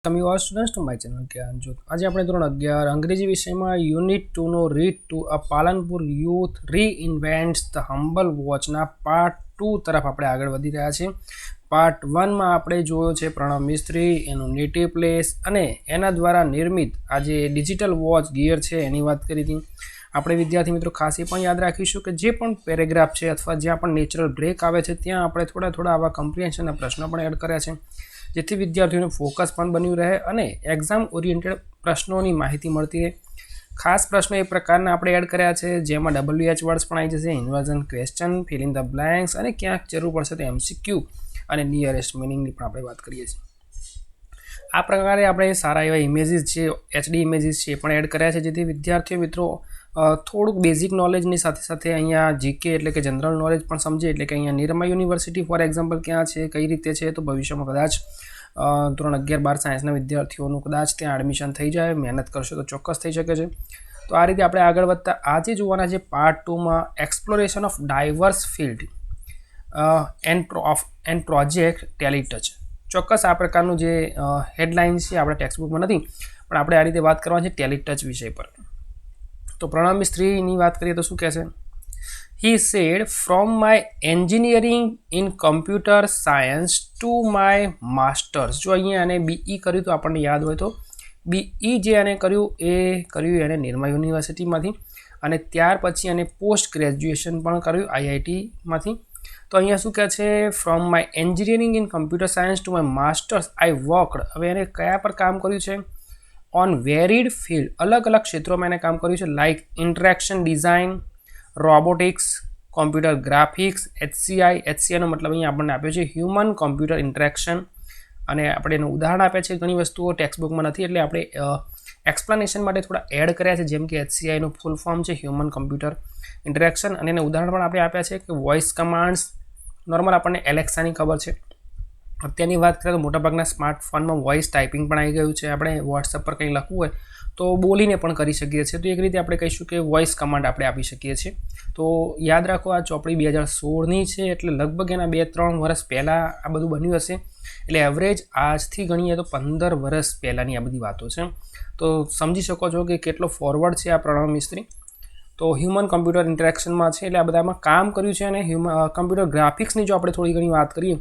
Welcome you all students to my channel Gyanjyot. આજે આપણે ધોરણ 11 અંગ્રેજી વિષયમાં યુનિટ 2 નો read to a Palanpur youth reinvents the humble વોચના પાર્ટ 2 તરફ આપણે આગળ વધી રહ્યા છીએ। પાર્ટ 1 માં આપણે જોયો છે પ્રણવ મિસ્ત્રી, એનું નેટિવ પ્લેસ અને એના દ્વારા નિર્મિત આ જે ડિજિટલ વોચ ગિયર છે એની વાત કરી હતી। આપણે વિદ્યાર્થી મિત્રો ખાસ એ પણ યાદ રાખીશું કે જે પણ પેરેગ્રાફ છે અથવા જ્યાં પણ નેચરલ બ્રેક આવે છે ત્યાં આપણે થોડા આવા કમ્પ્રિહેન્શનના પ્રશ્નો પણ એડ કર્યા છે, જેથી વિદ્યાર્થીઓનું ફોકસ પણ બન્યું રહે અને એક્ઝામ ઓરિએન્ટેડ પ્રશ્નોની માહિતી મળતી રહે। ખાસ પ્રશ્નો એ પ્રકારના આપણે એડ કર્યા છે જેમાં WH વર્ડ્સ પણ આવી જશે, inversion question, fill in the blanks અને ક્યાંક જરૂર પડશે તો MCQ અને નિયરેસ્ટ મિનિંગની પણ આપણે વાત કરીએ છીએ। આ પ્રકારે આપણે સારા એવા ઇમેજીસ છે, HD ઇમેજીસ છે એ પણ એડ કર્યા છે, જેથી વિદ્યાર્થીઓ મિત્રો થોડુંક બેઝિક નોલેજની સાથે સાથે અહીંયા જીકે એટલે કે જનરલ નોલેજ પણ સમજે। એટલે કે અહીંયા નિરમા યુનિવર્સિટી ફોર એક્ઝામ્પલ ક્યાં છે, કઈ રીતે છે, તો ભવિષ્યમાં કદાચ ધોરણ 11-12 સાયન્સના વિદ્યાર્થીઓનું કદાચ ત્યાં એડમિશન થઈ જાય, મહેનત કરશો તો ચોક્કસ થઈ શકે છે। તો આ રીતે આપણે આગળ વધતા આજે જોવાના છે પાર્ટ 2માં exploration of diverse field and project Teletouch. ચોક્કસ આ પ્રકારનું જે હેડલાઇન છે આપણા ટેક્સ્ટબુકમાં નથી, પણ આપણે આ રીતે વાત કરવાની છે ટેલીટચ વિષય પર। તો પ્રણવ મિસ્ત્રીની વાત કરીએ તો શું કહે છે? He said, from my engineering in computer science to my masters. જો અહીંયા એને BE કર્યું તો આપણને યાદ હોય તો BE જે એને કર્યું એને નિરમા યુનિવર્સિટીમાંથી અને ત્યાર પછી એને પોસ્ટ ગ્રેજ્યુએશન પણ કર્યું IITમાંથી। તો અહીંયા શું કહે છે? From my engineering in computer science to my masters I worked. હવે એને કયા પર કામ કર્યું છે? ઓન વેરીડ ફિલ્ડ, અલગ અલગ ક્ષેત્રોમાં એને કામ કર્યું છે, like interaction design, robotics, computer graphics, HCI નો મતલબ અહીંયા આપણને આપ્યો છે હ્યુમન કોમ્પ્યુટર ઇન્ટરેક્શન, અને આપણે એનું ઉદાહરણ આપ્યા છે। ઘણી વસ્તુઓ ટેક્સ્ટબુકમાં નથી એટલે આપણે એક્સપ્લેનેશન માટે થોડા એડ કર્યા છે, જેમ કે HCI નું ફૂલ ફોર્મ છે હ્યુમન કોમ્પ્યુટર ઇન્ટરેક્શન, અને એનું ઉદાહરણ પણ આપણે આપ્યા છે કે વોઇસ કમાન્ડ્સ, નોર્મલ આપણને એલેક્સાની ખબર છે। અત્યારની વાત કરીએ તો મોટાભાગના સ્માર્ટફોનમાં વોઇસ ટાઈપિંગ પણ આવી ગયું છે, આપણે વોટ્સઅપ પર કંઈ લખવું હોય તો બોલીને પણ કરી શકીએ છીએ, તો એક રીતે આપણે કહીશું કે વોઇસ કમાન્ડ આપણે આપી શકીએ છીએ। તો યાદ રાખો આ ચોપડી 2016ની છે, એટલે લગભગ એના 2-3 વર્ષ પહેલાં આ બધું બન્યું હશે, એટલે એવરેજ આજથી ગણીએ તો 15 વર્ષ પહેલાંની આ બધી વાતો છે। તો સમજી શકો છો કે કેટલો ફોરવર્ડ છે આ પ્રણવ મિસ્ત્રી। તો હ્યુમન કોમ્પ્યુટર ઇન્ટરેક્શનમાં છે એટલે આ બધામાં કામ કર્યું છે। અને કમ્પ્યુટર ગ્રાફિક્સની જો આપણે થોડી ઘણી વાત કરીએ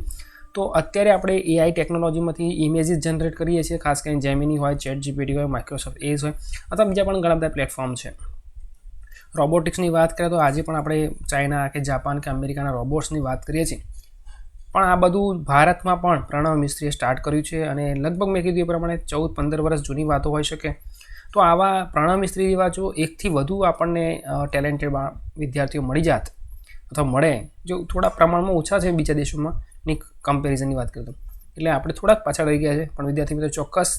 તો અત્યારે આપણે AI ટેકનોલોજીમાંથી ઇમેજીસ જનરેટ કરીએ છીએ, ખાસ કરીને જેમિની હોય, ChatGPT હોય, માઇક્રોસોફ્ટ એજ હોય, અથવા બીજા પણ ઘણા બધા પ્લેટફોર્મ છે। રોબોટિક્સની વાત કરીએ તો આજે પણ આપણે ચાઇના કે જાપાન કે અમેરિકાના રોબોટ્સની વાત કરીએ છીએ, પણ આ બધું ભારતમાં પણ પ્રણવ મિસ્ત્રીએ સ્ટાર્ટ કર્યું છે, અને લગભગ મેં કીધું એ પ્રમાણે 14-15 વર્ષ જૂની વાતો હોઈ શકે। તો આવા પ્રણવ મિસ્ત્રી જેવા જો એકથી વધુ આપણને ટેલેન્ટેડ વિદ્યાર્થીઓ મળી જાત અથવા મળે, જો થોડા પ્રમાણમાં ઓછા છે બીજા દેશોમાં ની કમ્પેરિઝનની વાત કરીએ તો, એટલે આપણે થોડાક પાછળ રહી ગયા છે, પણ વિદ્યાર્થી મિત્રો ચોક્કસ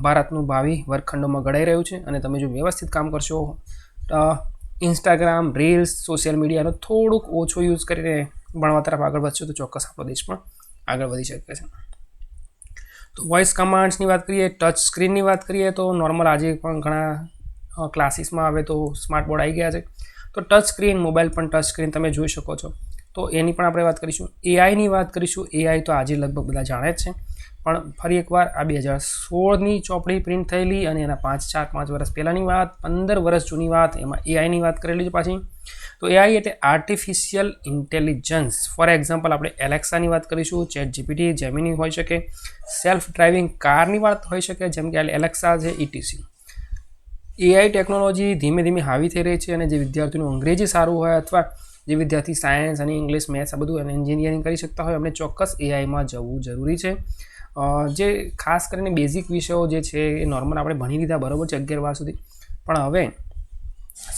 ભારતનું ભાવિ વર્ગખંડોમાં ઘડાઈ રહ્યું છે, અને તમે જો વ્યવસ્થિત કામ કરશો, ઇન્સ્ટાગ્રામ, રીલ્સ, સોશિયલ મીડિયાનો થોડુંક ઓછો યુઝ કરીને ભણવા તરફ આગળ વધશો તો ચોક્કસ આપણો દેશ પણ આગળ વધી શકે છે। તો વોઇસ કમાન્ડ્સની વાત કરીએ, ટચ સ્ક્રીનની વાત કરીએ તો નોર્મલ આજે પણ ઘણા ક્લાસીસમાં હવે તો સ્માર્ટ બોર્ડ આવી ગયા છે, તો ટચ સ્ક્રીન, મોબાઈલ પણ ટચ સ્ક્રીન તમે જોઈ શકો છો, તો એની પણ આપણે વાત કરીશું। AIની વાત કરીશું। AI તો આજે લગભગ બધા જાણે જ છે, પણ ફરી એકવાર આ 2016ની ચોપડી પ્રિન્ટ થયેલી અને એના 5 વર્ષ પહેલાંની વાત, 15 વર્ષ જૂની વાત, એમાં AIની વાત કરેલી છે પાછી। તો AI એટલે આર્ટિફિશિયલ ઇન્ટેલિજન્સ। ફોર એક્ઝામ્પલ આપણે એલેક્સાની વાત કરીશું, ChatGPT, જેમિની હોઈ શકે, સેલ્ફ ડ્રાઇવિંગ કારની વાત હોઈ શકે જેમ કે એલેક્સા છે, ETC। AI ટેકનોલોજી ધીમે ધીમે હાવી થઈ રહી છે, અને જે વિદ્યાર્થીનું અંગ્રેજી સારું હોય અથવા જે વિદ્યાર્થી સાયન્સ અને ઇંગ્લિશ, મેથ્સ આ બધું અને એન્જિનિયરિંગ કરી શકતા હોય એમને ચોક્કસ AIમાં જવું જરૂરી છે। જે ખાસ કરીને બેઝિક વિષયો જે છે એ નોર્મલ આપણે ભણી લીધા બરાબર છે 11-12 સુધી, પણ હવે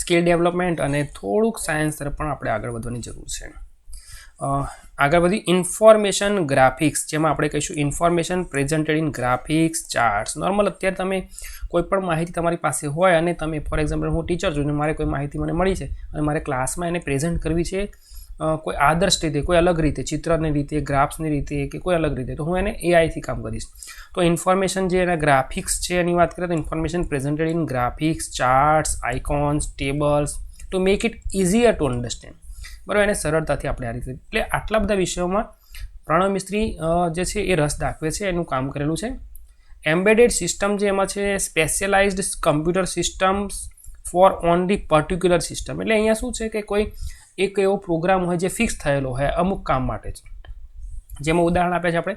સ્કિલ ડેવલપમેન્ટ અને થોડુંક સાયન્સ તરફ પણ આપણે આગળ વધવાની જરૂર છે। આગળ વધી ઇન્ફોર્મેશન ગ્રાફિક્સ, જેમાં આપણે કહીશું information presented in graphics, charts. Normal અત્યારે તમે કોઈ પણ માહિતી તમારી પાસે હોય અને તમે ફોર એક્ઝામ્પલ હું ટીચર છું અને મારે કોઈ માહિતી મને મળી છે અને મારે ક્લાસમાં એને પ્રેઝન્ટ કરવી છે કોઈ આદર્શ રીતે, કોઈ અલગ રીતે, ચિત્રની રીતે, ગ્રાફ્સની રીતે કે કોઈ અલગ રીતે, તો હું એને AIથી કામ કરીશ। તો ઇન્ફોર્મેશન જે એના ગ્રાફિક્સ છે એની વાત કરીએ તો information presented in graphics, charts, icons, tables to make it easier to understand, બરાબર, એને સરળતાથી આપણે આ રીતે, એટલે આટલા બધા વિષયોમાં પ્રણવ મિસ્ત્રી જે છે એ રસ દાખવે છે, એનું કામ કરેલું છે। એમ્બેડેડ સિસ્ટમ જે એમાં છે specialized computer systems for only particular system, એટલે અહીંયા શું છે કે કોઈ એક એવો પ્રોગ્રામ હોય જે ફિક્સ થયેલો હોય અમુક કામ માટે છે. જેમાં ઉદાહરણ આપે છે આપણે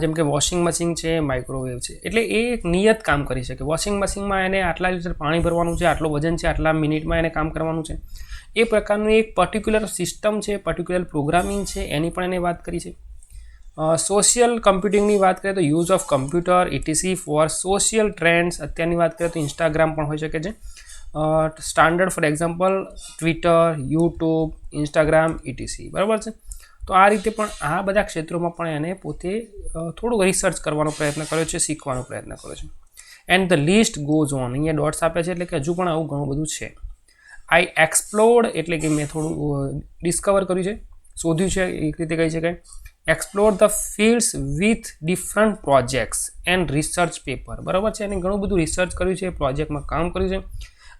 જેમ કે વોશિંગ મશીન છે, માઇક્રોવેવ છે, એટલે એ એક નિયત કામ કરી શકે. વોશિંગ મશીનમાં એને આટલા લીટર પાણી ભરવાનું છે, આટલો વજન છે, આટલા મિનિટમાં એને કામ કરવાનું છે. એ પ્રકારનું એક પર્ટિક્યુલર સિસ્ટમ છે, પર્ટિક્યુલર પ્રોગ્રામિંગ છે, એની પણ એને વાત કરી છે. સોશિયલ કમ્પ્યુટિંગની વાત કરીએ તો use of computer etc four social trends. અત્યારની વાત કરીએ તો ઇન્સ્ટાગ્રામ પણ હોઈ શકે છે. Standard for example Twitter, YouTube, Instagram etc. બરાબર છે. તો આ રીતે પણ આ બધા ક્ષેત્રોમાં પણ એને પોતે થોડુંક રિસર્ચ કરવાનો પ્રયત્ન કર્યો છે, શીખવાનો પ્રયત્ન કર્યો છે. And the list goes on. અહીંયા ડોટ્સ આપે છે એટલે કે હજુ પણ આવું ઘણું બધું છે. આઈ એક્સપ્લોર્ડ એટલે કે મેં થોડું ડિસ્કવર કર્યું છે, શોધ્યું છે, એક રીતે કહી શકાય. Explore the fields with different projects and research paper. બરાબર છે. એને ઘણું બધું રિસર્ચ કર્યું છે, પ્રોજેક્ટમાં કામ કર્યું છે.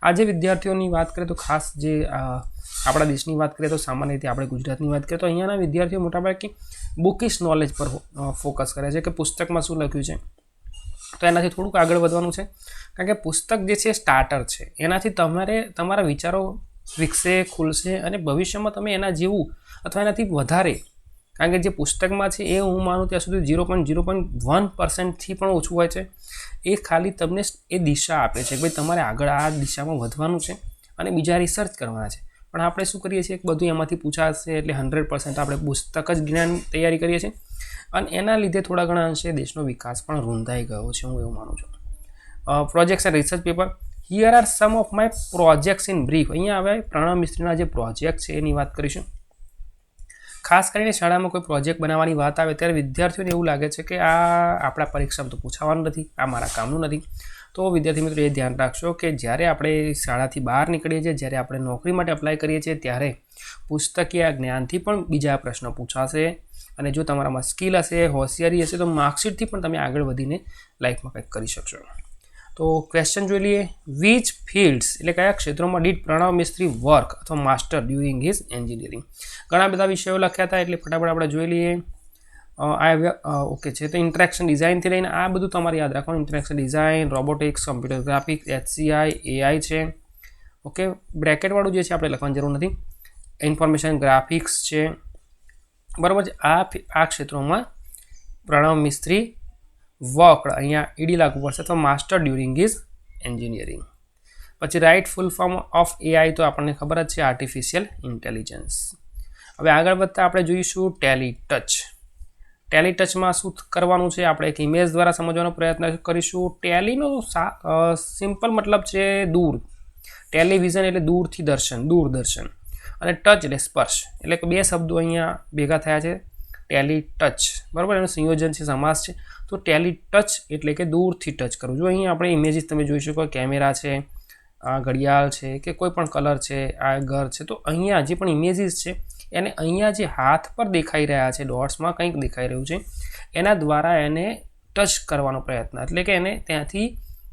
આજે વિદ્યાર્થીઓની વાત કરીએ તો ખાસ જે આપણા દેશની વાત કરીએ તો સામાન્ય રીતે આપણે ગુજરાતની વાત કરીએ તો અહીંયાના વિદ્યાર્થીઓ મોટાભાગે બુકિશ નોલેજ પર ફોકસ કરે છે કે પુસ્તકમાં શું લખ્યું છે. તો એનાથી થોડુંક આગળ વધવાનું છે, કારણ કે પુસ્તક જે છે સ્ટાર્ટર છે. એનાથી તમારા વિચારો વિકસે, ખુલશે અને ભવિષ્યમાં તમે એના જેવું અથવા એનાથી વધારે, કારણ કે જે પુસ્તકમાં છે એ હું માનું ત્યાં સુધી 0.1%થી પણ ઓછું હોય છે. એ ખાલી તમને એ દિશા આપે છે કે ભાઈ તમારે આગળ આ દિશામાં વધવાનું છે અને બીજા રિસર્ચ કરવાના છે. પણ આપણે શું કરીએ છીએ, બધું એમાંથી પૂછાશે એટલે 100% આપણે પુસ્તક જ જ્ઞાન તૈયારી કરીએ છીએ અને એના લીધે થોડા ઘણા અંશે દેશનો વિકાસ પણ રૂંધાઈ ગયો છે, હું એવું માનું છું. Projects and research paper. Here are some of my projects in brief. અહીંયા હવે પ્રણવ મિસ્ત્રીના જે પ્રોજેક્ટ છે એની વાત કરીશું. ખાસ કરીને શાળામાં કોઈ પ્રોજેક્ટ બનાવવાની વાત આવે ત્યારે વિદ્યાર્થીઓને એવું લાગે છે કે આ આપણા પરીક્ષામાં તો પૂછાવાનું નથી, આ મારા કામનું નથી. તો વિદ્યાર્થી મિત્રો એ ધ્યાન રાખશો કે જ્યારે આપણે શાળાથી બહાર નીકળીએ છીએ, જ્યારે આપણે નોકરી માટે અપ્લાય કરીએ છીએ ત્યારે પુસ્તકીય જ્ઞાનથી પણ બીજા પ્રશ્નો પૂછાશે અને જો તમારામાં સ્કિલ હશે, હોશિયારી હશે તો માર્કશીટથી પણ તમે આગળ વધીને લાઈફમાં કંઈક કરી શકશો. તો ક્વેશ્ચન જોઈ લઈએ. વિચ ફિલ્ડ્સ એટલે કયા ક્ષેત્રોમાં ડીડ પ્રણવ મિસ્ત્રી વર્ક અથવા માસ્ટર ડ્યુરિંગ હિઝ એન્જિનિયરિંગ. ઘણા બધા વિષયો લખ્યા હતા એટલે ફટાફટ આપણે જોઈ લઈએ. ઓકે છે તો ઇન્ટરેક્શન ડિઝાઇનથી લઈને આ બધું તમારે યાદ રાખવાનું. Interaction design, robotics, computer graphics, HCI, AI છે. ઓકે, બ્રેકેટવાળું જે છે આપણે લખવાની જરૂર નથી. ઇન્ફોર્મેશન ગ્રાફિક્સ છે. બરાબર છે. આ ક્ષેત્રોમાં પ્રણવ મિસ્ત્રી વર્કડ, અહીંયા ઈડી લાગુ પડશે અથવા માસ્ટર ડ્યુરિંગ ઇઝ એન્જિનિયરિંગ. પછી right full form of AI તો આપણને ખબર જ છે, આર્ટિફિશિયલ ઇન્ટેલિજન્સ. હવે આગળ વધતા આપણે જોઈશું ટેલી ટચ. ટેલી ટચમાં શું કરવાનું છે આપણે એક ઇમેજ દ્વારા સમજવાનો પ્રયત્ન કરીશું. ટેલીનો સિમ્પલ મતલબ છે દૂર. ટેલિવિઝન એટલે દૂરથી દૂરદર્શન અને ટચ એટલે સ્પર્શ, એટલે કે બે શબ્દો અહીંયા ભેગા થયા છે, ટેલી ટચ. બરાબર, એનું સંયોજન છે, સમાસ છે. તો ટેલી ટચ એટલે કે દૂરથી ટચ કરવું. જો અહીંયા આપણે ઇમેજીસ તમે જોઈ શકો, કેમેરા છે, આ ઘડિયાળ છે કે કોઈ પણ કલર છે, આ ઘર છે. તો અહીંયા જે પણ ઇમેજીસ છે એને અહીંયા જે હાથ પર દેખાઈ રહ્યા છે, ડોટ્સમાં કંઈક દેખાઈ રહ્યું છે, એના દ્વારા એને ટચ કરવાનો પ્રયત્ન, એટલે કે એને ત્યાંથી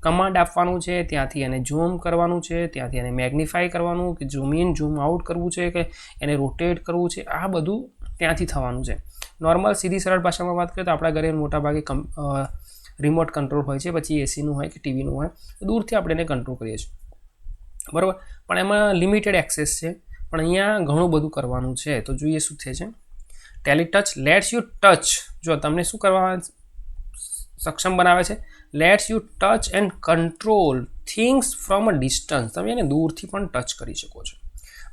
કમાન્ડ આપવાનું છે, ત્યાંથી એને ઝૂમ કરવાનું છે, ત્યાંથી એને મેગ્નિફાઈ કરવાનું, કે ઝૂમ ઇન ઝૂમ આઉટ કરવું છે, કે એને રોટેટ કરવું છે. આ બધું ત્યાંથી થવાનું છે. નોર્મલ સીધી સરળ ભાષામાં વાત કરીએ તો આપણા ઘરે મોટાભાગે રિમોટ કંટ્રોલ હોય છે, પછી એસીનું હોય કે ટીવીનું હોય, તો દૂરથી આપણે એને કંટ્રોલ કરીએ છીએ. બરાબર, પણ એમાં લિમિટેડ એક્સેસ છે. પણ અહીંયા ઘણું બધું કરવાનું છે. તો જોઈએ શું થાય છે. Tally touch let's you touch. જો તમને શું કરવા સક્ષમ બનાવે છે, lets you touch and control things from a distance. તમે એને દૂરથી પણ ટચ કરી શકો છો.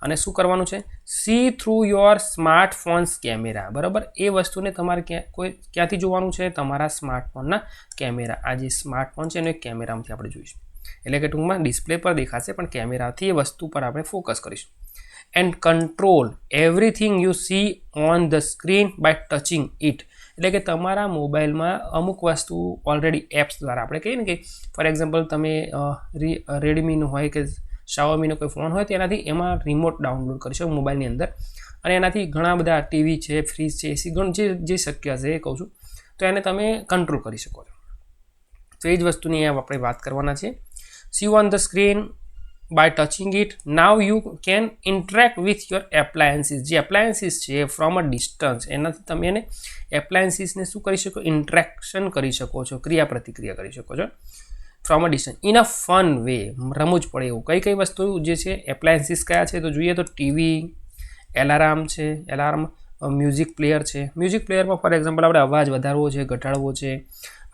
અને શું કરવાનું છે, C through your smartphones camera. બરાબર, એ વસ્તુને તમારે ક્યાંથી જોવાનું છે, તમારા સ્માર્ટફોનના કેમેરા. આ જે સ્માર્ટફોન છે એનો એક કેમેરામાંથી આપણે જોઈશું, એટલે કે ટૂંકમાં ડિસ્પ્લે પર દેખાશે પણ કેમેરાથી એ વસ્તુ પર આપણે ફોકસ કરીશું. And control everything you see on the screen by touching it. એટલે કે તમારા મોબાઈલમાં અમુક વસ્તુ ઓલરેડી એપ્સ દ્વારા આપણે કહીએ ને કે ફોર એક્ઝામ્પલ તમે રેડમીનું હોય કે શાઓમીનો કોઈ ફોન હોય તો એનાથી એમાં રિમોટ ડાઉનલોડ કરી શકો મોબાઈલની અંદર, અને એનાથી ઘણા બધા ટીવી છે, ફ્રીજ છે, એસી જે શક્ય છે એ કહું છું, તો એને તમે કંટ્રોલ કરી શકો છો. તો એ જ વસ્તુની આપણે વાત કરવાના છે. C on the screen by touching it, now you can interact with your appliances. જે એપ્લાયન્સીસ છે ફ્રોમ અ ડિસ્ટન્સ, એનાથી તમે એને એપ્લાયન્સીસને શું કરી શકો, ઇન્ટરેક્શન કરી શકો છો, ક્રિયા પ્રતિક્રિયા કરી શકો છો from a distance in a fun way. રમૂજ પડે એવું. કઈ કઈ વસ્તુ જે છે એપ્લાયન્સીસ કયા છે તો જોઈએ તો ટીવી, એલાર્મ છે, એલાર્મ, મ્યુઝિક પ્લેયર છે. મ્યુઝિક પ્લેયરમાં ફોર એક્ઝામ્પલ આપણે અવાજ વધારવો છે, ઘટાડવો છે,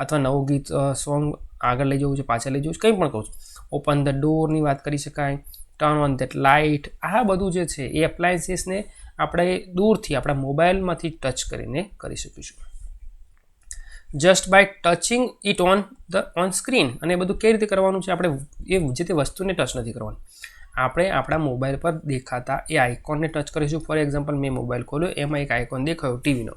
અથવા નવું ગીત સોંગ આગળ લઈ જવું છે, પાછળ લઈ જવું છે, કંઈ પણ કહું છું. ઓપન ધ ડોરની વાત કરી શકાય, ટર્ન ઓન ધેટ લાઇટ. આ બધું જે છે એ એપ્લાયન્સીસને આપણે દૂરથી આપણા મોબાઈલમાંથી ટચ કરીને કરી શકીશું. Just by touching it on screen. અને એ બધું કઈ રીતે કરવાનું છે, આપણે એ જે તે વસ્તુને ટચ નથી કરવાનું, આપણે આપણા મોબાઈલ પર દેખાતા એ આઇકોનને ટચ કરીશું. ફોર એક્ઝામ્પલ મેં મોબાઈલ ખોલ્યો, એમાં એક આઇકોન દેખાયો ટીવીનો,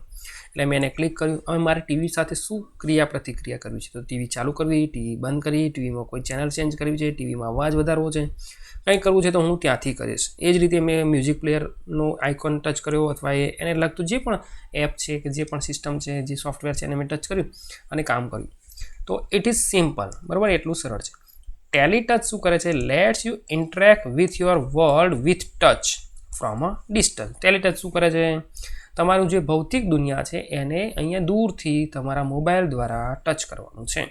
એટલે મેં એને ક્લિક કર્યું. હવે મારે ટીવી સાથે શું ક્રિયા પ્રતિક્રિયા કરવી છે, તો ટીવી ચાલુ કરવી, ટીવી બંધ કરવી, ટીવીમાં કોઈ ચેનલ ચેન્જ કરવી છે, ટીવીમાં અવાજ વધારવો છે, કંઈ કરવું છે તો હું ત્યાંથી કરીશ. એ જ રીતે મેં મ્યુઝિક પ્લેયરનો આઇકોન ટચ કર્યો, અથવા એને લગતું જે પણ એપ છે કે જે પણ સિસ્ટમ છે, જે સોફ્ટવેર છે એને મેં ટચ કર્યું અને કામ કર્યું. તો ઇટ ઇઝ સિમ્પલ, બરાબર, એટલું સરળ છે. ટેલિટચ શું કરે છે, lets you interact with your world with touch from a distance. Teletouch શું કરે છે, તમારું જે ભૌતિક દુનિયા છે એને અહીંયા દૂરથી તમારા મોબાઈલ દ્વારા ટચ કરવાનું છે.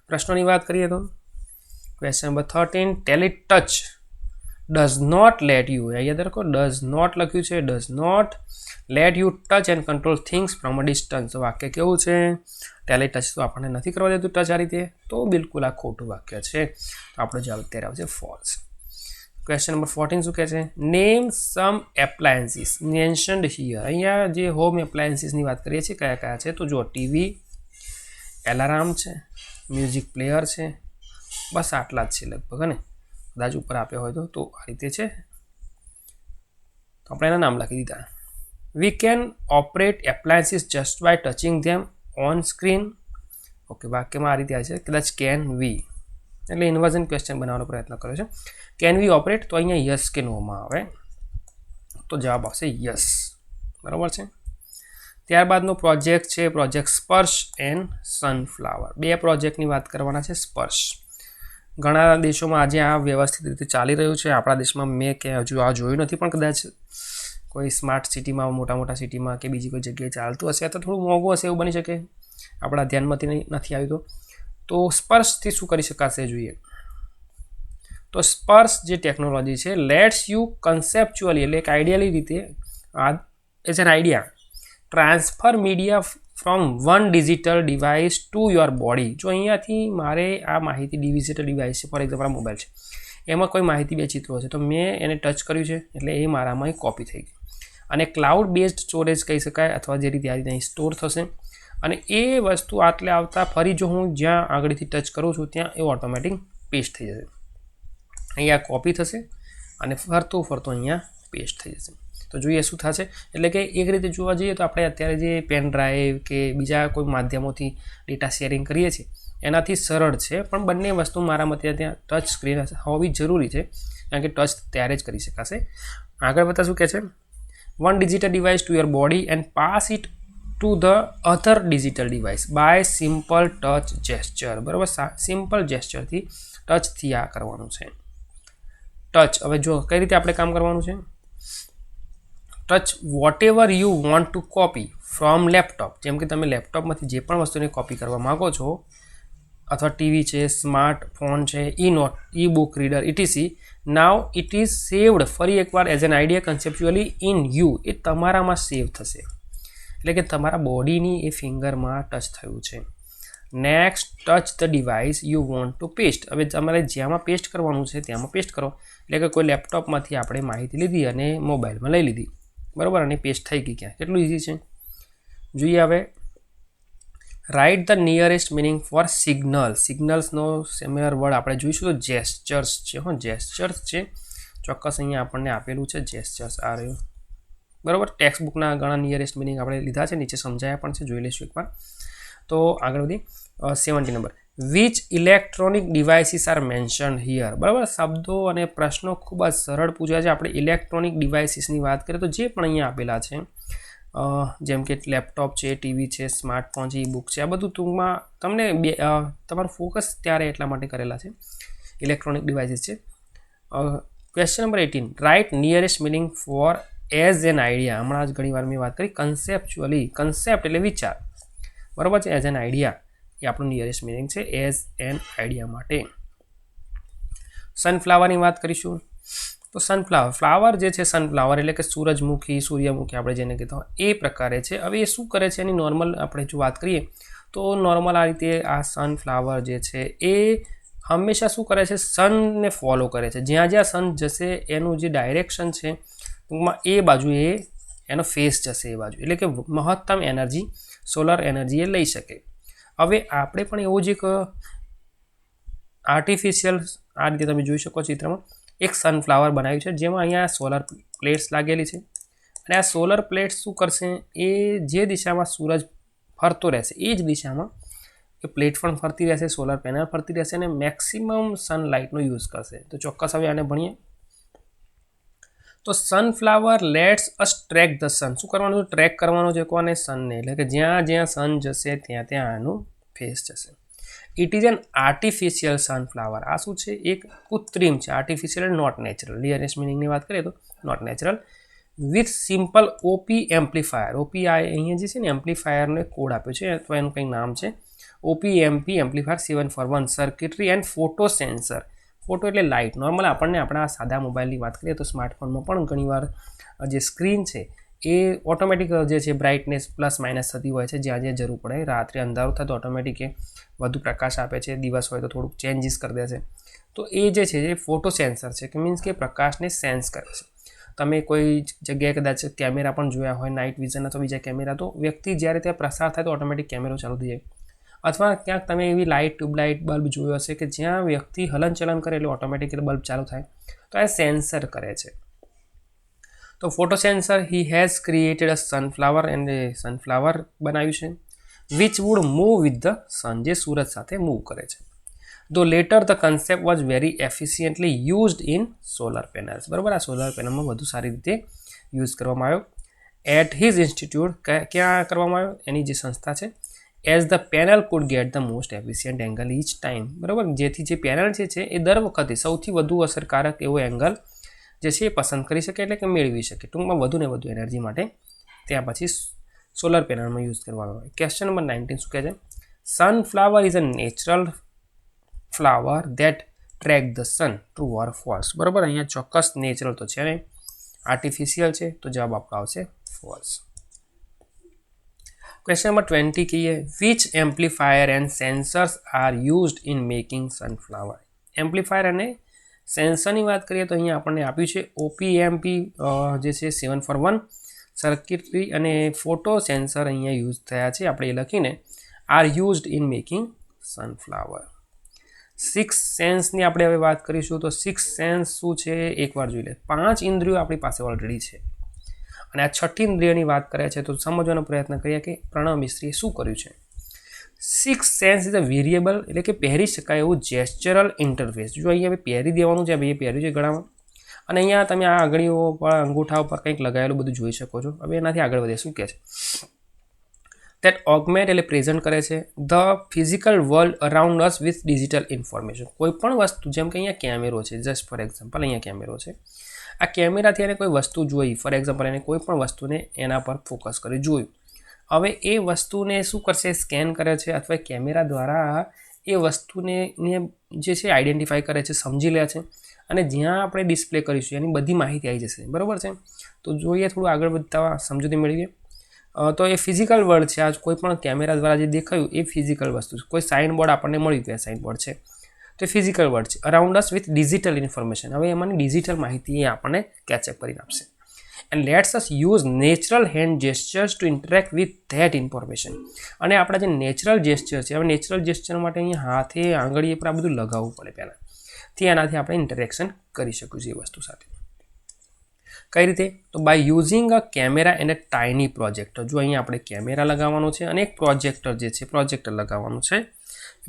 પ્રશ્નોની વાત કરીએ તો question number 13, teletouch does not let you, અહીંયા દેખો ડઝ નોટ લખ્યું છે, does not let you touch and control things from a distance. તો વાક્ય કેવું છે, ટેલિટચ તો આપણને નથી કરવા દેતું ટચ આ રીતે, તો બિલકુલ આ ખોટું વાક્ય છે. તો આપણો જવાબ અત્યારે આવશે ફોલ્સ. ક્વેશ્ચન નંબર 14 શું કહે છે, name some appliances mentioned here. અહીંયા જે હોમ એપ્લાયન્સીસની વાત કરીએ છીએ કયા કયા છે, તો જો ટીવી, એલાર્મ છે, મ્યુઝિક પ્લેયર છે, બસ આટલા જ છે લગભગ, અને કદાચ ઉપર આપ્યો હોય તો આ રીતે છે, તો આપણે એના નામ લખી દીધા. We can operate appliances just by touching them on screen. Okay, વાક્યમાં આ રીતે આવે છે, કદાચ કેન વી, એટલે ઇન્વર્ઝન ક્વેશ્ચન બનાવવાનો પ્રયત્ન કર્યો છે. કેન વી ઓપરેટ, તો અહીંયા યસ કે નોમાં આવે, તો જવાબ આવશે યસ, બરાબર છે. ત્યારબાદનો પ્રોજેક્ટ છે પ્રોજેક્ટ સ્પર્શ એન્ડ સનફ્લાવર. બે પ્રોજેક્ટની વાત કરવાના છે. સ્પર્શ ઘણા દેશોમાં આજે આ વ્યવસ્થિત રીતે ચાલી રહ્યું છે. આપણા દેશમાં મેં કે હજુ આ જોયું નથી, પણ કદાચ કોઈ સ્માર્ટ સિટીમાં, મોટા મોટા સિટીમાં કે બીજી કોઈ જગ્યાએ ચાલતું હશે, અથવા થોડું મોંઘું હશે એવું બની શકે, આપણા ધ્યાનમાંથી નથી આવ્યું. તો સ્પર્શથી શું કરી શકાશે જોઈએ, તો સ્પર્શ જે ટેકનોલોજી છે, લેટ્સ યુ કન્સેપ્ચ્યુઅલી, એટલે એક આઈડિયલી રીતે as an idea transfer media from one digital device to your body. જો અહીંયાથી મારે આ માહિતી ડિજિટલ ડિવાઇસ છે, ફોર એક્ઝામ્પલ આ મોબાઈલ છે, એમાં કોઈ માહિતી બે ચિત્રો છે, તો મેં એને ટચ કર્યું છે એટલે એ મારામાં કોપી થઈ ગઈ, અને ક્લાઉડ બેઝડ સ્ટોરેજ કહી શકાય, અથવા જે રીતે આ રીતે અહીં સ્ટોર થશે, અને એ વસ્તુ આટલે આવતા ફરી જો હું જ્યાં આગળથી ટચ કરું છું ત્યાં એ ઓટોમેટિક પેસ્ટ થઈ જશે. અહીંયા કોપી થશે અને ફરતું અહીંયા પેસ્ટ થઈ જશે. તો જોઈએ શું થશે, એટલે કે એક રીતે જોવા જઈએ તો આપણે અત્યારે જે પેન ડ્રાઈવ કે બીજા કોઈ માધ્યમોથી ડેટા શેરિંગ કરીએ છીએ એનાથી સરળ છે, પણ બંને વસ્તુ મારા મતે ત્યાં ટચ સ્ક્રીન હોવી જરૂરી છે, કારણ કે ટચ ત્યારે જ કરી શકાશે. આગળ વધતા શું કહે છે, one digital device to your body and pass it to the other digital device by simple touch gesture. બરાબર, સિમ્પલ જેસ્ચરથી ટચથી આ કરવાનું છે. ટચ, હવે જો કઈ રીતે આપણે કામ કરવાનું છે, touch whatever you want to copy from laptop. જેમ કે તમે લેપટોપમાંથી જે પણ વસ્તુને કોપી કરવા માગો છો, અથવા ટીવી છે, સ્માર્ટફોન છે, e book reader, etc, now it is saved, ફરી એકવાર as an idea conceptually in you, એ તમારામાં સેવ થશે, એટલે કે તમારા બોડીની એ ફિંગરમાં ટચ થયું છે. Next, touch the device you want two paste. હવે તમારે જ્યાંમાં પેસ્ટ કરવાનું છે ત્યાંમાં પેસ્ટ કરો, એટલે કે કોઈ લેપટોપમાંથી આપણે માહિતી લીધી અને મોબાઈલમાં લઈ લીધી, બરાબર, અને પેસ્ટ થઈ ગઈ. ક્યાં કેટલું ઇઝી છે જોઈએ. હવે write the nearest meaning for signal. સિગ્નલ્સનો સિમિલર વર્ડ આપણે જોઈશું તો જેસ્ચર્સ છે. જેસ્ચર્સ છે, ચોક્કસ અહીંયા આપણને આપેલું છે જેસ્ચર્સ આ રહ્યું, બરાબર. ટેક્સ્ટ બુકના ઘણા નિયરેસ્ટ મિનિંગ આપણે લીધા છે, નીચે સમજાયા પણ છે, જોઈ લઈશું એકવાર. તો આગળ વધી 70 number, which electronic devices are mention here. બરાબર, શબ્દો અને પ્રશ્નો ખૂબ જ સરળ પૂછ્યા છે. આપણે ઇલેક્ટ્રોનિક ડિવાઇસીસની વાત કરીએ તો જે પણ અહીંયા આપેલા છે, જેમ કે લેપટોપ છે, ટીવી છે, સ્માર્ટફોન છે, ઈ બુક છે, આ બધું ટૂંકમાં તમને તમારું ફોકસ ત્યારે એટલા માટે કરેલા છે. ઇલેક્ટ્રોનિક ડિવાઇસીસ છે. Question number 18, right nearest meaning for as an idea. હમણાં જ ઘણી વાર મેં વાત કરી કન્સેપ્ચ્યુઅલી, કન્સેપ્ટ એટલે વિચાર, બરાબર છે. એઝ એન આઈડિયા એ આપણું નિયરેસ્ટ મિનિંગ છે એઝ એન આઈડિયા માટે. સનફ્લાવરની વાત કરીશું. તો સનફ્લાવર, ફ્લાવર જે છે સનફ્લાવર એટલે કે સૂરજમુખી, સૂર્યમુખી આપણે જેને કહેતા હોય એ પ્રકારે છે. હવે એ શું કરે છે એની નોર્મલ આપણે જો વાત કરીએ તો નોર્મલ આ રીતે આ સનફ્લાવર જે છે એ હંમેશા શું કરે છે, સનને ફોલો કરે છે. જ્યાં જ્યાં સન જશે એનું જે ડાયરેક્શન છે ટૂંકમાં એ બાજુ એનો ફેસ જશે એ બાજુ, એટલે કે મહત્તમ એનર્જી, સોલર એનર્જી એ લઈ શકે. હવે આપણે પણ એવું જ એક આર્ટિફિશિયલ આ રીતે તમે જોઈ શકો ચિત્રમાં એક સનફ્લાવર બનાવ્યું છે જેમાં અહીંયા સોલર પ્લેટ્સ લાગેલી છે. અને આ સોલર પ્લેટ્સ શું કરશે, એ જે દિશામાં સૂરજ ફરતો રહેશે એ જ દિશામાં એ પ્લેટ પણ ફરતી રહેશે, સોલર પેનલ ફરતી રહેશે અને મેક્સિમમ સનલાઇટનો યુઝ કરશે. તો ચોક્કસ હવે આને ભણીએ. તો sunflower let's us track the sun. શું કરવાનું છે, ટ્રેક કરવાનું છે કોને, સનને. એટલે કે જ્યાં જ્યાં સન જશે ત્યાં ત્યાં આનું ફેસ જશે. It is an artificial sunflower. આ શું છે, એક કૃત્રિમ છે. Artificial not natural. નિયરેસ્ટ મિનિંગની વાત કરીએ તો not natural. With simple op amplifier. Op અહીંયા જે છે ને એમ્પ્લીફાયરનો એક કોડ આપ્યો છે અથવા એનું કંઈક નામ છે OPMP amplifier 741 circuitry and photo sensor. Photo એટલે લાઇટ. નોર્મલ આપણને આપણા સાદા મોબાઈલની વાત કરીએ તો સ્માર્ટફોનમાં પણ ઘણીવાર જે સ્ક્રીન છે એ ઓટોમેટિક જે છે બ્રાઇટનેસ પ્લસ માઇનસ થતી હોય છે જ્યાં જ્યાં જરૂર પડે. રાત્રે અંધારું થાય તો ઓટોમેટિક એ વધુ પ્રકાશ આપે છે, દિવસ હોય તો થોડુંક ચેન્જીસ કરી દે છે. તો એ જે છે એ ફોટો સેન્સર છે, કે મીન્સ કે પ્રકાશને સેન્સ કરે છે. તમે કોઈ જગ્યાએ કદાચ કેમેરા પણ જોયા હોય, નાઇટ વિઝન અથવા બીજા કેમેરા, તો વ્યક્તિ જ્યારે ત્યાં પ્રસાર થાય તો ઓટોમેટિક કેમેરો ચાલુ થઈ જાય. અથવા ક્યાંક તમે એવી લાઇટ, ટ્યુબલાઇટ, બલ્બ જોયો હશે કે જ્યાં વ્યક્તિ હલનચલન કરે એટલે ઓટોમેટિક બલ્બ ચાલુ થાય. તો આ સેન્સર કરે છે. તો photo sensor he has created a sunflower and sunflower બનાવ્યું છે which would move with the sun, જે સૂરજ સાથે મૂવ કરે છે. Though later the concept was very efficiently used in solar panels. બરાબર, આ સોલર પેનલમાં વધુ સારી રીતે યુઝ કરવામાં આવ્યો. એટ હિઝ ઇન્સ્ટિટ્યૂટ, ક્યાં કરવામાં આવ્યો, એની જે સંસ્થા છે. As the panel could get the most efficient angle each time. બરાબર, જેથી જે પેનલ છે એ દર વખતે સૌથી વધુ અસરકારક એવો એંગલ જે છે એ પસંદ કરી શકે, એટલે કે મેળવી શકે. ટૂંકમાં વધુ ને વધુ એનર્જી માટે ત્યાં પછી સોલર પેનલમાં યુઝ કરવામાં આવે. ક્વેશ્ચન નંબર 19 શું કહે છે, sunflower is a natural flower that track the sun, true or false. બરાબર, અહીંયા ચોક્કસ નેચરલ તો છે નહીં, આર્ટિફિશિયલ છે, તો જવાબ આપણો આવશે ફોલ્સ. ક્વેશ્ચન નંબર 20 કહીએ, which amplifier and sensors R used in making sunflower. Amplifier અને સેન્સરની વાત કરીએ તો અહીંયા આપણને આપ્યું છે OPMP જે છે 741 સર્કિટરી અને ફોટો સેન્સર અહીંયા યુઝ થયા છે. આપણે એ લખીને are used in making sunflower. Six સેન્સની આપણે હવે વાત કરીશું. તો સિક્સ સેન્સ શું છે એકવાર જોઈ લે. 5 ઇન્દ્રિયો આપણી પાસે ઓલરેડી છે અને આ છઠ્ઠી ઇન્દ્રિયની વાત કરે છે. તો સમજવાનો પ્રયત્ન કરીએ કે પ્રણવ મિસ્ત્રીએ શું કર્યું છે. Six sense is a variable, એટલે કે પહેરી શકાય એવું જેસ્ચરલ ઇન્ટરફેસ. જો અહીંયા પહેરી દેવાનું છે, ભાઈ એ પહેર્યું છે ગળામાં, અને અહીંયા તમે આ આંગળીઓ પર, અંગૂઠા ઉપર કંઈક લગાવેલું બધું જોઈ શકો છો. હવે એનાથી આગળ વધે શું કહે છે, દેટ ઓગમેન્ટ એટલે પ્રેઝન્ટ કરે છે the physical world around us with digital information. કોઈ પણ વસ્તુ, જેમ કે અહીંયા કેમેરો છે, જસ્ટ ફોર એક્ઝામ્પલ અહીંયા કેમેરો છે, આ કેમેરાથી એને કોઈ વસ્તુ જોઈ, ફોર એક્ઝામ્પલ એને કોઈ પણ વસ્તુને એના પર ફોકસ કરી જોયું. હવે એ વસ્તુને શું કરશે, સ્કેન કરે છે અથવા કેમેરા દ્વારા એ વસ્તુને જે છે આઈડેન્ટિફાઈ કરે છે, સમજી લે છે, અને જ્યાં આપણે ડિસ્પ્લે કરીશું એની બધી માહિતી આવી જશે. બરાબર છે. તો જોઈએ થોડું આગળ વધતા સમજૂતી મેળવીએ. તો એ ફિઝિકલ વર્લ્ડ છે. આ કોઈ પણ કેમેરા દ્વારા જે દેખાયું એ ફિઝિકલ વસ્તુ છે. કોઈ સાઇન બોર્ડ આપણને મળ્યું કે સાઇન બોર્ડ છે, તો એ ફિઝિકલ વર્લ્ડ છે. Around us with digital information. હવે એમાંની ડિજિટલ માહિતી એ આપણને કેચઅપ કરીને આપશે. And lets us use natural hand gestures to interact with that information. અને આપણા જે નેચરલ જેસ્ચર છે, હવે નેચરલ જેસ્ચર માટે અહીંયા હાથે, આંગળીએ પર આ બધું લગાવવું પડે પહેલાં, થી એનાથી આપણે ઇન્ટરેક્શન કરી શકીશું એ વસ્તુ સાથે. કઈ રીતે, તો by using a camera and a tiny projector. જો અહીંયા આપણે કેમેરા લગાવવાનો છે અને એક પ્રોજેક્ટર જે છે પ્રોજેક્ટર લગાવવાનું છે.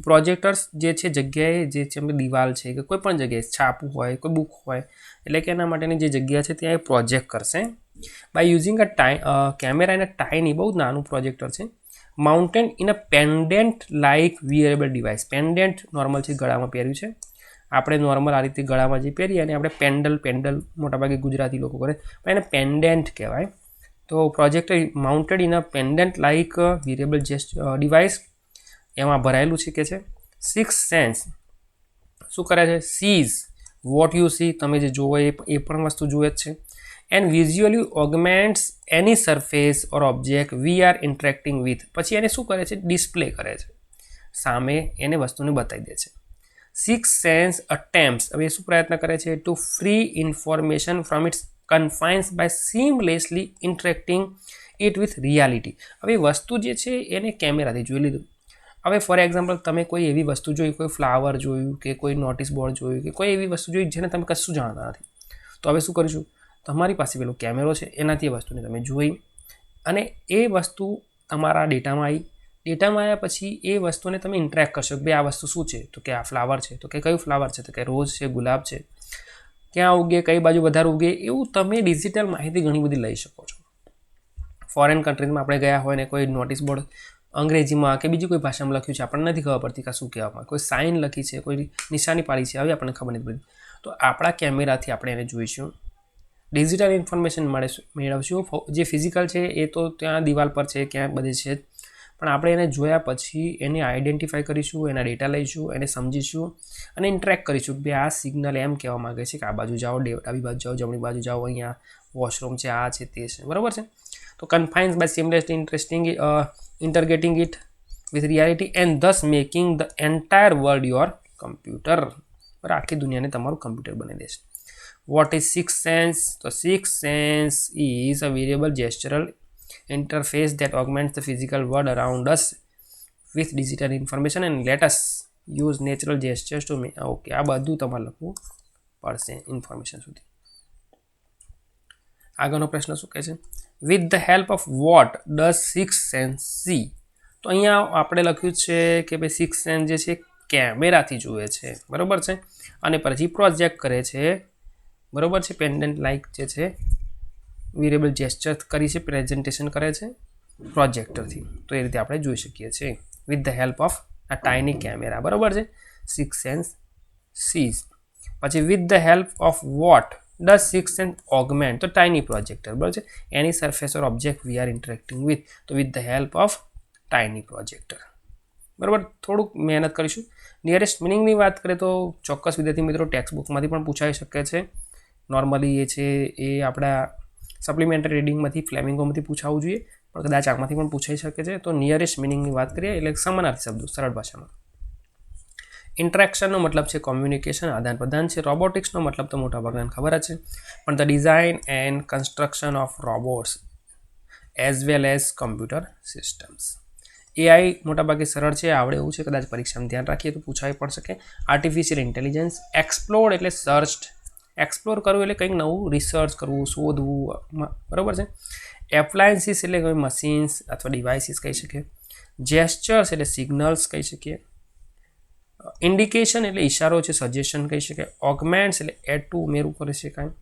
પ્રોજેક્ટર્સ જે છે જગ્યાએ જે છે દિવાલ છે કે કોઈ પણ જગ્યાએ છાપવું હોય, કોઈ બુક હોય, એટલે કે એના માટેની જે જગ્યા છે ત્યાં એ પ્રોજેક્ટ કરશે. By using a camera and a tiny, બહુ નાનું પ્રોજેક્ટર છે, mounted in a pendant like wearable device. Pendant normal છે, ગળામાં પહેર્યું છે. આપણે નોર્મલ આ રીતે ગળામાં જે પહેરીએ અને આપણે પેન્ડલ મોટાભાગે ગુજરાતી લોકો કરે પણ એને પેન્ડન્ટ કહેવાય. તો projector mounted in a pendant like variable device એમાં ભરાયેલું છે કે છે. સિક્સ સેન્સ શું કરે છે? સીઝ વોટ યુ સી, તમે જે જોવો એ પણ વસ્તુ જુએ જ છે. And visually augments any surface or object we are interacting with. પછી એને શું કરે છે? ડિસ્પ્લે કરે છે, સામે એને વસ્તુને બતાવી દે છે. સિક્સ સેન્સ અટેમ્પ્ટ્સ, હવે શું પ્રયત્ન કરે છે? To free information from its confines by seamlessly interacting it with reality. હવે વસ્તુ જે છે એને કેમેરાથી જોઈ લીધું. હવે ફોર એક્ઝામ્પલ તમે કોઈ એવી વસ્તુ જોઈ, કોઈ ફ્લાવર જોયું કે કોઈ નોટિસ બોર્ડ જોયું કે કોઈ એવી વસ્તુ જોઈ જેને તમે કશું જાણતા નથી, તો હવે શું કરીશું? તમારી પાસે પેલો કેમેરો છે, એનાથી એ વસ્તુને તમે જોઈ અને એ વસ્તુ તમારા ડેટામાં આવી. ડેટામાં આવ્યા પછી એ વસ્તુને તમે ઇન્ટરેક્ટ કરશો કે ભાઈ આ વસ્તુ શું છે? તો કે આ ફ્લાવર છે. તો કે કયું ફ્લાવર છે? તો કે રોઝ છે, ગુલાબ છે. ક્યાં ઉગે, કઈ બાજુ વધારે ઉગે, એવું તમે ડિજિટલ માહિતી ઘણી બધી લઈ શકો છો. ફોરેન કન્ટ્રીઝમાં આપણે ગયા હોય ને કોઈ નોટિસ બોર્ડ અંગ્રેજીમાં કે બીજી કોઈ ભાષામાં લખ્યું છે, આપણને નથી ખબર પડતી કે શું કહેવામાં, કોઈ સાઇન લખી છે, કોઈ નિશાની પાડી છે, હવે આપણને ખબર નથી પડતી. તો આપણા કેમેરાથી આપણે એને જોઈશું, ડિજિટલ ઇન્ફોર્મેશન મેળવશું. જે ફિઝિકલ છે એ તો ત્યાં દિવાલ પર છે, ક્યાં બધે છે, પણ આપણે એને જોયા પછી એને આઈડેન્ટિફાઈ કરીશું, એના ડેટા લઈશું, એને સમજીશું અને ઇન્ટરેક્ટ કરીશું કે આ સિગ્નલ એમ કહેવા માગે છે કે આ બાજુ જાઓ, ડાબી બાજુ જાઓ, જમણી બાજુ જાઓ, અહીંયા વોશરૂમ છે, આ છે, તે છે, બરાબર છે. તો confines by seamlessly integrating it with reality and thus making the entire world your computer. બરાબર, આખી દુનિયાને તમારું કમ્પ્યુટર બનાવી દેશે. What is six sense? તો six sense is a wearable gestural interface that augments the physical world around us with digital information and let us use natural gestures to make. Okay, આ બધું તમારે લખવું પડશે information સુધી. આગળનો પ્રશ્ન શું કહે છે? With the help of what does six sense C? તો અહીંયા આપણે લખ્યું છે કે ભાઈ સિક્સ સેન્સ જે છે કેમેરાથી જુએ છે, બરાબર છે, અને પછી પ્રોજેક્ટ કરે છે, બરાબર છે, પેન્ડન્ટ લાઇક જે છે વેરિયેબલ જેસ્ચર કરી છે, પ્રેઝન્ટેશન કરે છે પ્રોજેક્ટરથી. તો એ રીતે આપણે જોઈ શકીએ છીએ વિથ ધ હેલ્પ ઓફ આ ટાઇની કેમેરા, બરાબર છે, સિક્સ સેન્સ સીઝ. પછી with the help of what does six sense augment? તો ટાઇની પ્રોજેક્ટર, બરાબર છે, any surface or object we are interacting with. તો with the help of tiny projector, બરાબર. થોડુંક મહેનત કરીશું. નિયરેસ્ટ મિનિંગની વાત કરીએ તો ચોક્કસ વિદ્યાર્થી મિત્રો ટેક્સ્ટ બુકમાંથી પણ પૂછાઈ શકે છે. નોર્મલી એ છે એ આપણા સપ્લિમેન્ટરી રીડિંગમાંથી ફ્લેમિંગોમાંથી પૂછાવવું જોઈએ, પણ કદાચ આમાંથી પણ પૂછાઈ શકે છે. તો નિયરેસ્ટ મિનિંગની વાત કરીએ એટલે સમાનાર્થી શબ્દો સરળ ભાષામાં. ઇન્ટરેક્શનનો મતલબ છે કોમ્યુનિકેશન, આદાન પ્રદાન છે. રોબોટિક્સનો મતલબ તો મોટાભાગના ખબર જ છે, પણ the design and construction of robots as well as computer systems. AI મોટાભાગે સરળ છે, આવડે એવું છે, કદાચ પરીક્ષામાં ધ્યાન રાખીએ તો પૂછાઈ પણ શકે. આર્ટિફિશિયલ ઇન્ટેલિજન્સ, એક્સપ્લોર એટલે સર્ચ, એક્સપ્લોર કરવું એટલે કંઈક નવું રિસર્ચ કરવું, શોધવું, બરાબર છે. એપ્લાયન્સીસ એટલે કોઈ મશીન્સ અથવા ડિવાઇસીસ કહી શકીએ. જેસ્ચર્સ એટલે સિગ્નલ્સ કહી શકીએ. ઇન્ડિકેશન એટલે ઇશારો છે, સજેશન કહી શકાય. ઓગમેન્ટ્સ એટલે એડ ટુ ઉમેરું કરી શકાય.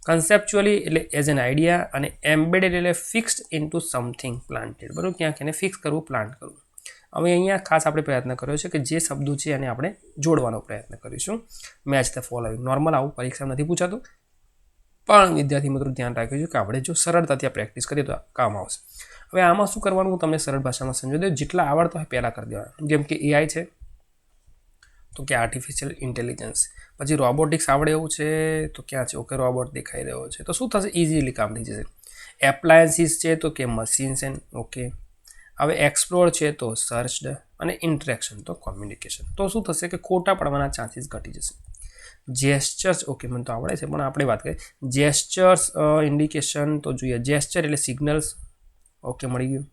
કન્સેપ્ચ્યુઅલી એટલે એઝ એન આઈડિયા, અને એમ્બેડેડ એટલે fixed in two something planted, બરાબર, ક્યાંક એને ફિક્સ કરવું, પ્લાન્ટ કરવું. હવે અહીંયા ખાસ આપણે પ્રયત્ન કર્યો છે કે જે શબ્દો છે એને આપણે જોડવાનો પ્રયત્ન કરીશું. Match the following. નોર્મલ આવું પરીક્ષા નથી પૂછાતું, પણ વિદ્યાર્થી મિત્રો ધ્યાન રાખ્યું છે કે આપણે જો સરળતાથી પ્રેક્ટિસ કરીએ તો કામ આવશે. હવે આમાં શું કરવાનું હું તમને સરળ ભાષામાં સમજાવી દઉં. જેટલા આવડતા હોય પહેલાં કરી દેવાના. જેમ કે એઆઈ છે તો કે આર્ટિફિશિયલ ઇન્ટેલિજન્સ. પછી રોબોટિક્સ આવડે એવું છે તો ક્યાં છે? ઓકે, રોબોટ દેખાઈ રહ્યો છે, તો શું થશે? ઇઝીલી કામ થઈ જશે. એપ્લાયન્સીસ છે તો કે મશીન્સ એન્ડ, ઓકે. હવે એક્સપ્લોર છે તો સર્ચડ, અને ઇન્ટરેક્શન તો કોમ્યુનિકેશન. તો શું થશે કે ખોટા પડવાના ચાન્સીસ ઘટી જશે. જેસ્ચર્સ, ઓકે, મને તો આવડે છે પણ આપણે વાત કરીએ. જેસ્ચર્સ ઇન્ડિકેશન તો જોઈએ. જેસ્ચર એટલે સિગ્નલ્સ, ઓકે, મળી ગયું.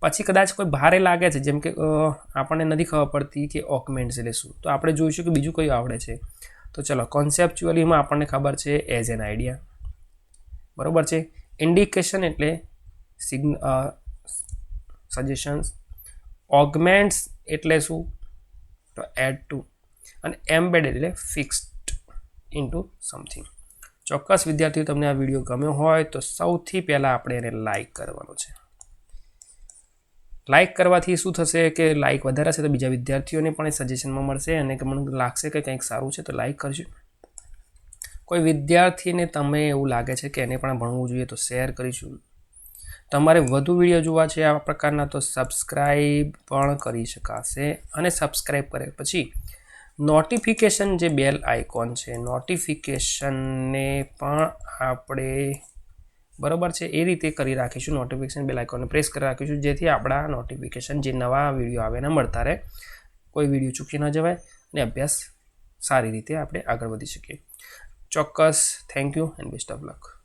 પછી કદાચ કોઈ ભારે લાગે છે, જેમ કે આપણને નથી ખબર પડતી કે ઓગમેન્ટ્સ એટલે શું, તો આપણે જોઈશું કે બીજું કયું આવડે છે. તો ચલો, કોન્સેપ્ચ્યુઅલીમાં આપણને ખબર છે એઝ એન આઈડિયા, બરાબર છે. ઇન્ડિકેશન એટલે સજેશન્સ. ઓગમેન્ટ્સ એટલે શું? તો એડ ટુ. અને એમ્બેડેડ એટલે ફિક્સ્ડ ઇન્ટુ સમથિંગ. ચોક્કસ વિદ્યાર્થીઓ તમને આ વિડીયો ગમ્યો હોય તો સૌથી પહેલાં આપણે એને લાઈક કરવાનો છે. લાઇક કરવાથી શું થશે કે લાઇક વધારે હશે તો બીજા વિદ્યાર્થીઓને પણ એ સજેશનમાં મળશે અને કે મને લાગશે કે કંઈક સારું છે તો લાઇક કરજો. કોઈ વિદ્યાર્થીને તમે એવું લાગે છે કે એને પણ ભણવું જોઈએ તો શેર કરીશું. તમારે વધુ વિડીયો જોવા છે આ પ્રકારના તો સબસ્ક્રાઈબ પણ કરી શકાશે અને સબસ્ક્રાઈબ કર્યા પછી નોટિફિકેશન જે બેલ આઇકોન છે નોટિફિકેશનને પણ આપણે બરાબર છે એ રીતે કરી રાખીશું. નોટિફિકેશન બેલ આઇકોનને પ્રેસ કરી રાખીશું જેથી આપણા નોટિફિકેશન જે નવા વિડીયો આવે ને મળતા રહે, કોઈ વિડીયો ચૂકી ન જવાય અને અભ્યાસ સારી રીતે આપણે આગળ વધી શકીએ. ચોક્કસ. Thank you and best of luck.